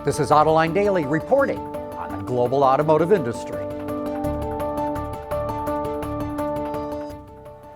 This is Autoline Daily reporting on the global automotive industry.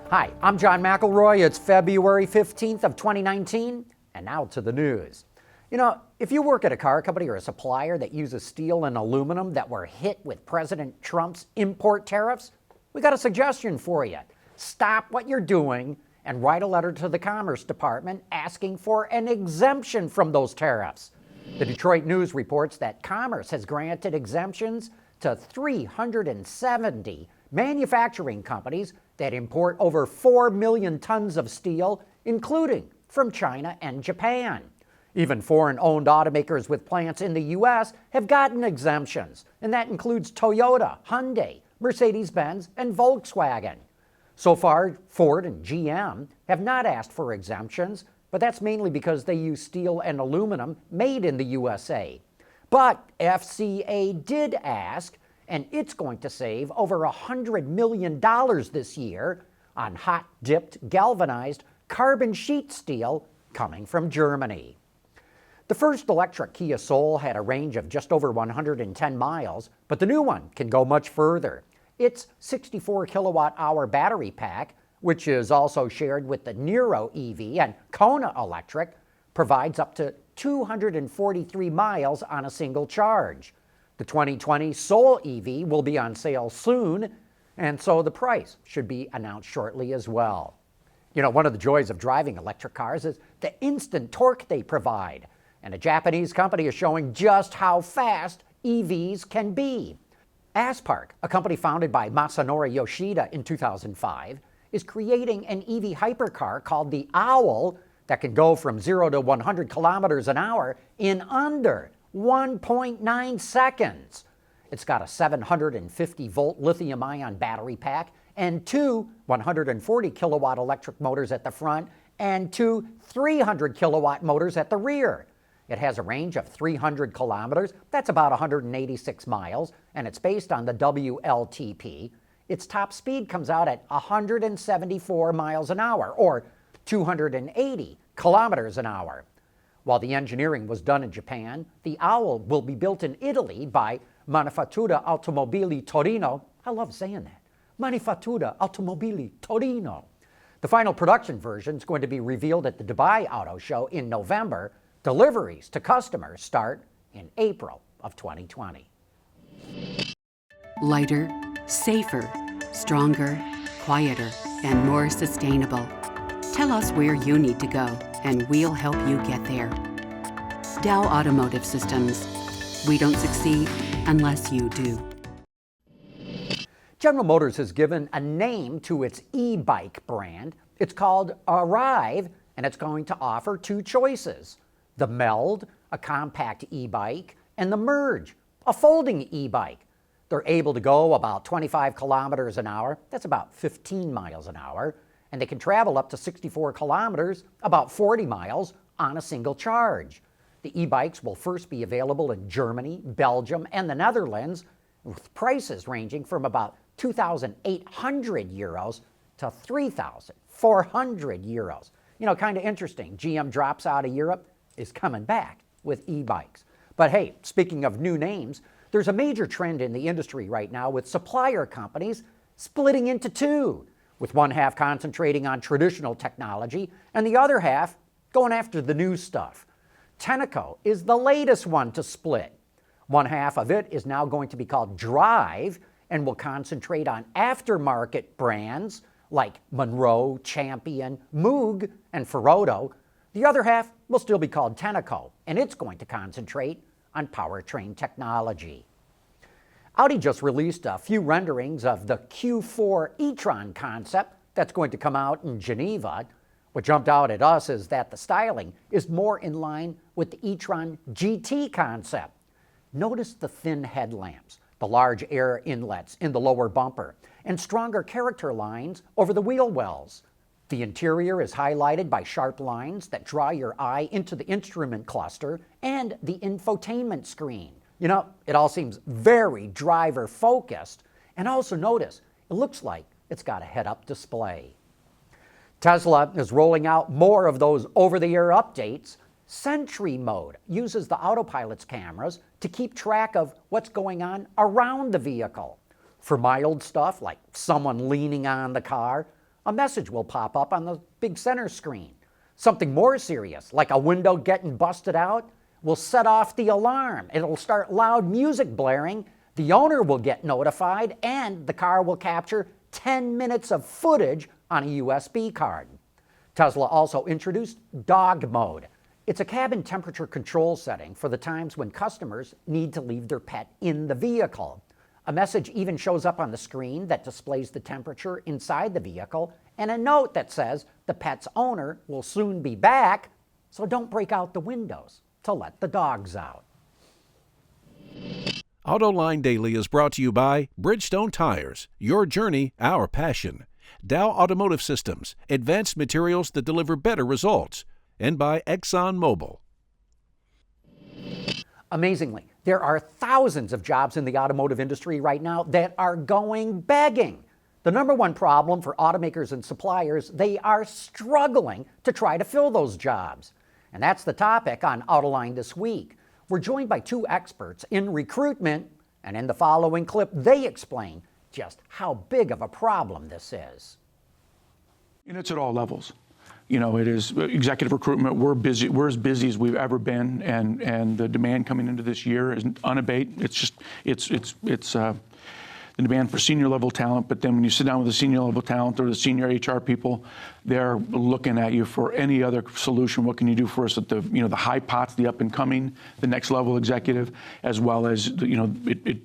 Hi, I'm John McElroy. It's February 15th of 2019, and now to the news. You know, if you work at a car company or a supplier that uses steel and aluminum that were hit with President Trump's import tariffs, we got a suggestion for you. Stop what you're doing and write a letter to the Commerce Department asking for an exemption from those tariffs. The Detroit News reports that Commerce has granted exemptions to 370 manufacturing companies that import over 4 million tons of steel, including from China and Japan. Even foreign-owned automakers with plants in the U.S. have gotten exemptions, and that includes Toyota, Hyundai, Mercedes-Benz, and Volkswagen. So far, Ford and GM have not asked for exemptions, but that's mainly because they use steel and aluminum made in the USA. But FCA did ask, and it's going to save over $100 million this year on hot-dipped, galvanized carbon sheet steel coming from Germany. The first electric Kia Soul had a range of just over 110 miles, but the new one can go much further. Its 64 kilowatt-hour battery pack, which is also shared with the Niro EV and Kona Electric, provides up to 243 miles on a single charge. The 2020 Soul EV will be on sale soon, and so the price should be announced shortly as well. You know, one of the joys of driving electric cars is the instant torque they provide, and a Japanese company is showing just how fast EVs can be. Aspark, a company founded by Masanori Yoshida in 2005, is creating an EV hypercar called the Owl that can go from 0 to 100 kilometers an hour in under 1.9 seconds. It's got a 750-volt lithium-ion battery pack and two 140-kilowatt electric motors at the front and two 300-kilowatt motors at the rear. It has a range of 300 kilometers, that's about 186 miles, and it's based on the WLTP. Its top speed comes out at 174 miles an hour, or 280 kilometers an hour. While the engineering was done in Japan, the Owl will be built in Italy by Manifattura Automobili Torino. I love saying that. Manifattura Automobili Torino. The final production version is going to be revealed at the Dubai Auto Show in November. Deliveries to customers start in April of 2020. Lighter, safer, stronger, quieter, and more sustainable. Tell us where you need to go, and we'll help you get there. Dow Automotive Systems. We don't succeed unless you do. General Motors has given a name to its e-bike brand. It's called Arrive, and it's going to offer two choices: the Meld, a compact e-bike, and the Merge, a folding e-bike. They're able to go about 25 kilometers an hour, that's about 15 miles an hour, and they can travel up to 64 kilometers, about 40 miles, on a single charge. The e-bikes will first be available in Germany, Belgium, and the Netherlands, with prices ranging from about 2,800 euros to 3,400 euros. You know, kind of interesting. GM drops out of Europe, is coming back with e-bikes. But hey, speaking of new names, there's a major trend in the industry right now with supplier companies splitting into two, with one half concentrating on traditional technology and the other half going after the new stuff. Tenneco is the latest one to split. One half of it is now going to be called Drive and will concentrate on aftermarket brands like Monroe, Champion, Moog, and Ferodo. The other half will still be called Tenneco, and it's going to concentrate on powertrain technology. Audi just released a few renderings of the Q4 E-Tron concept that's going to come out in Geneva. What jumped out at us is that the styling is more in line with the E-Tron GT concept. Notice the thin headlamps, the large air inlets in the lower bumper, and stronger character lines over the wheel wells. The interior is highlighted by sharp lines that draw your eye into the instrument cluster and the infotainment screen. You know, it all seems very driver-focused. And also notice, it looks like it's got a head-up display. Tesla is rolling out more of those over-the-air updates. Sentry mode uses the autopilot's cameras to keep track of what's going on around the vehicle. For mild stuff like someone leaning on the car, a message will pop up on the big center screen. Something more serious, like a window getting busted out, will set off the alarm. It'll start loud music blaring, the owner will get notified, and the car will capture 10 minutes of footage on a USB card. Tesla also introduced dog mode. It's a cabin temperature control setting for the times when customers need to leave their pet in the vehicle. A message even shows up on the screen that displays the temperature inside the vehicle and a note that says the pet's owner will soon be back, so don't break out the windows to let the dogs out. Autoline Daily is brought to you by Bridgestone Tires, your journey, our passion. Dow Automotive Systems, advanced materials that deliver better results. And by ExxonMobil. Amazingly, there are thousands of jobs in the automotive industry right now that are going begging. The number one problem for automakers and suppliers, they are struggling to try to fill those jobs. And that's the topic on Autoline this week. We're joined by two experts in recruitment, and in the following clip, they explain just how big of a problem this is. And it's at all levels. You know, it is executive recruitment. We're busy. We're as busy as we've ever been, and the demand coming into this year is unabated. It's the demand for senior level talent. But then when you sit down with the senior level talent or the senior HR people, they're looking at you for any other solution. What can you do for us at the the high pots, the up and coming, the next level executive, as well as it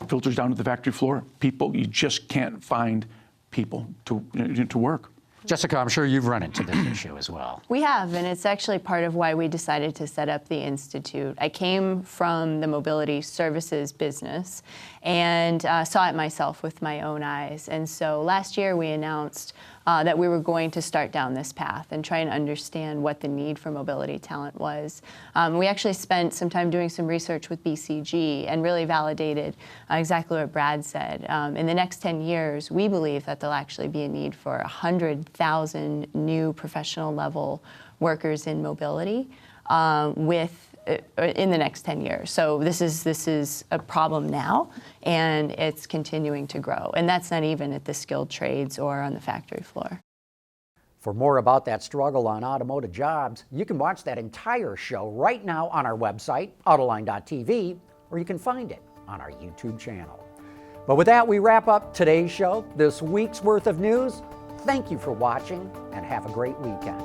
filters down to the factory floor. People, you just can't find people to work. Jessica, I'm sure you've run into this issue as well. We have, and it's actually part of why we decided to set up the Institute. I came from the mobility services business and saw it myself with my own eyes. And so last year we announced that we were going to start down this path and try and understand what the need for mobility talent was. We actually spent some time doing some research with BCG and really validated exactly what Brad said. In the next 10 years, we believe that there'll actually be a need for 100,000 new professional level workers in mobility in the next 10 years. So this is a problem now, and it's continuing to grow. And that's not even at the skilled trades or on the factory floor. For more about that struggle on automotive jobs, you can watch that entire show right now on our website, Autoline.tv, or you can find it on our YouTube channel. But with that, we wrap up today's show, this week's worth of news. Thank you for watching, and have a great weekend.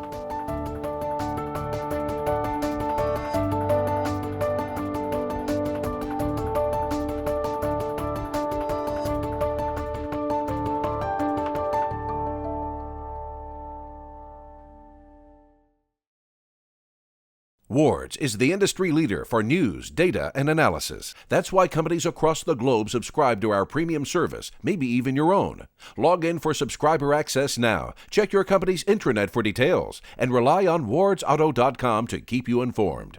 Wards is the industry leader for news, data, and analysis. That's why companies across the globe subscribe to our premium service, maybe even your own. Log in for subscriber access now. Check your company's intranet for details, and rely on wardsauto.com to keep you informed.